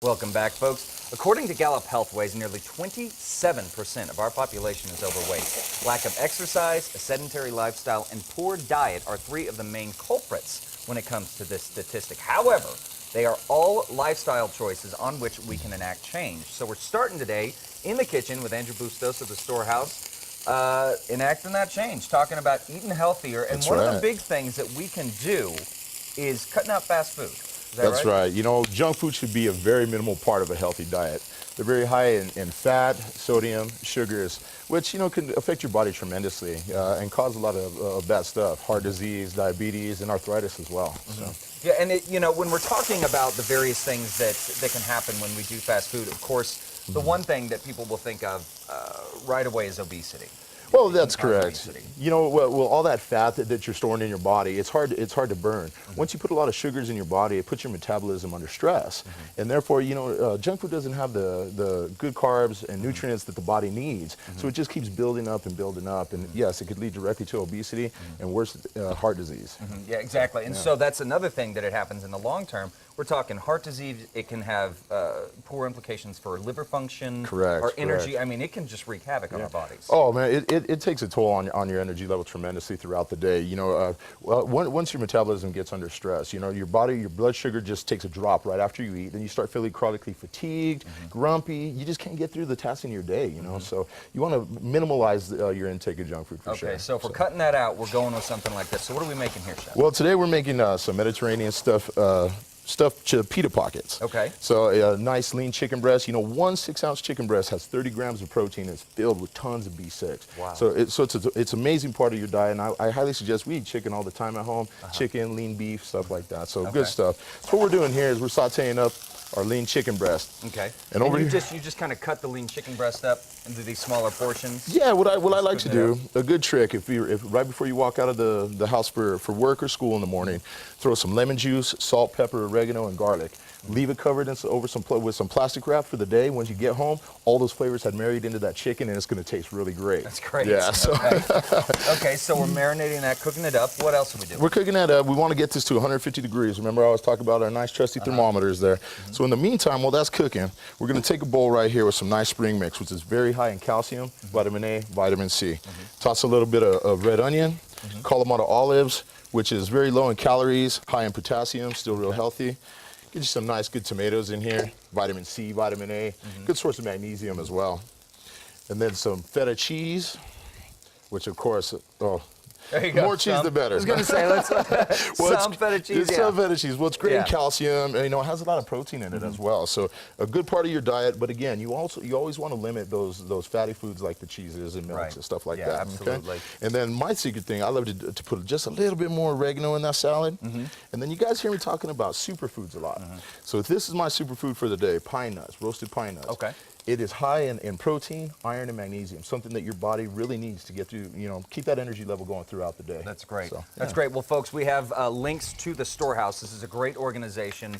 Welcome back, folks. According to Gallup Healthways, nearly 27% of our population is overweight. Lack of exercise, a sedentary lifestyle, and poor diet are three of the main culprits when it comes to this statistic. However, they are all lifestyle choices on which we can enact change. So we're starting today in the kitchen with Andrew Bustos of the Storehouse, enacting that change, talking about eating healthier. And one of the big things that we can do is cutting out fast food. That's right. You know, junk food should be a very minimal part of a healthy diet. They're very high in fat, sodium, sugars, which, you know, can affect your body tremendously and cause a lot of bad stuff, heart disease, diabetes, and arthritis as well. Yeah, and you know, when we're talking about the various things that can happen when we do fast food, of course, the one thing that people will think of right away is obesity. Well, that's correct. You know, well, all that fat that you're storing in your body, it's hard to burn. Once you put a lot of sugars in your body, it puts your metabolism under stress. And therefore, you know, junk food doesn't have the good carbs and nutrients that the body needs. So it just keeps building up and building up. And yes, it could lead directly to obesity and worse, heart disease. Yeah, exactly. And so that's another thing that it happens in the long term. We're talking heart disease. It can have poor implications for liver function, our energy. I mean, it can just wreak havoc on our bodies. Oh man, it takes a toll on your energy level tremendously throughout the day. You know, once your metabolism gets under stress, you know, your blood sugar just takes a drop right after you eat. Then you start feeling chronically fatigued, grumpy. You just can't get through the tasks in your day. You know, so you want to minimalize your intake of junk food for sure. Okay, so if we're cutting that out, we're going with something like this. So what are we making here, Chef? Well, today we're making some Mediterranean stuffed pita pockets. Okay. So a nice lean chicken breast. You know, one 6-ounce chicken breast has 30 grams of protein. It's filled with tons of B6. Wow. So it's an amazing part of your diet. And I highly suggest we eat chicken all the time at home. Chicken, lean beef, stuff like that. So good stuff. So what we're doing here is we're sauteing up our lean chicken breast. Okay. And over you just kind of cut the lean chicken breast up into these smaller portions. Yeah. What I like to do, a good trick, if right before you walk out of the house for work or school in the morning, throw some lemon juice, salt, pepper, oregano, and garlic. Leave it covered with some plastic wrap for the day. Once you get home, all those flavors had married into that chicken, and it's going to taste really great. That's great. Yeah. So okay, so we're marinating that, cooking it up. What else are we doing? We're cooking that up. We want to get this to 150 degrees. Remember, I was talking about our nice trusty thermometers there. So in the meantime, while that's cooking, we're going to take a bowl right here with some nice spring mix, which is very high in calcium, vitamin A, vitamin C. Toss a little bit of red onion, Kalamata olives, which is very low in calories, high in potassium, still real healthy. Get you some nice, good tomatoes in here, vitamin C, vitamin A, good source of magnesium as well. And then some feta cheese, which of course, there you go. More cheese the better. I was going to say, let's some feta cheese. Some feta cheese. Well, it's great in calcium, and you know, it has a lot of protein in it as well. So a good part of your diet. But again, you always want to limit those fatty foods like the cheeses and milks and stuff like that. Absolutely. Okay? And then my secret thing, I love to put just a little bit more oregano in that salad. And then you guys hear me talking about superfoods a lot. So this is my superfood for the day: pine nuts, roasted pine nuts. Okay. It is high in protein, iron, and magnesium, something that your body really needs to get through, you know, keep that energy level going throughout the day. That's great. So, That's great. Well, folks, we have links to the Storehouse. This is a great organization.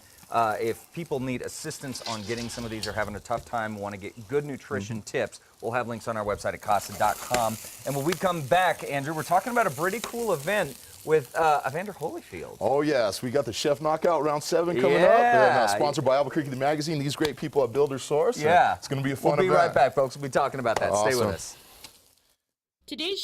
If people need assistance on getting some of these or having a tough time, want to get good nutrition tips, we'll have links on our website at casa.com. And when we come back, Andrew, we're talking about a pretty cool event with Evander Holyfield. Oh yes, we got the Chef Knockout Round 7 coming up, and sponsored by Albuquerque the Magazine. These great people at Builder Source. Yeah, it's going to be a fun event. We'll be right back, folks. We'll be talking about that. Awesome. Stay with us. Today's